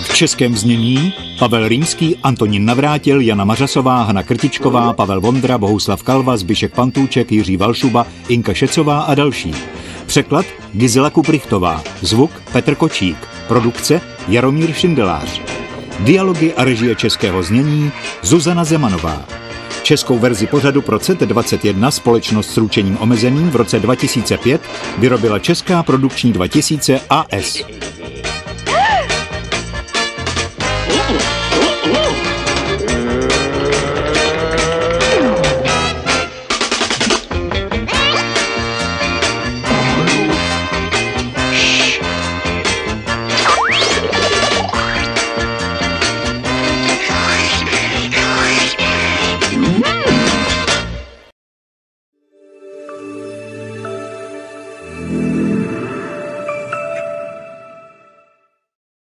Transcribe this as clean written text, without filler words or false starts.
V českém znění Pavel Rýmský, Antonín Navrátil, Jana Mařasová, Hana Krtičková, Pavel Vondra, Bohuslav Kalva, Zbyšek Pantůček, Jiří Valšuba, Inka Šecová a další. Překlad Gizela Kuprichtová, zvuk Petr Kočík, produkce Jaromír Šindelář. Dialogy a režie českého znění Zuzana Zemanová. Českou verzi pořadu pro CET21 společnost s ručením omezeným v roce 2005 vyrobila Česká produkční 2000 AS.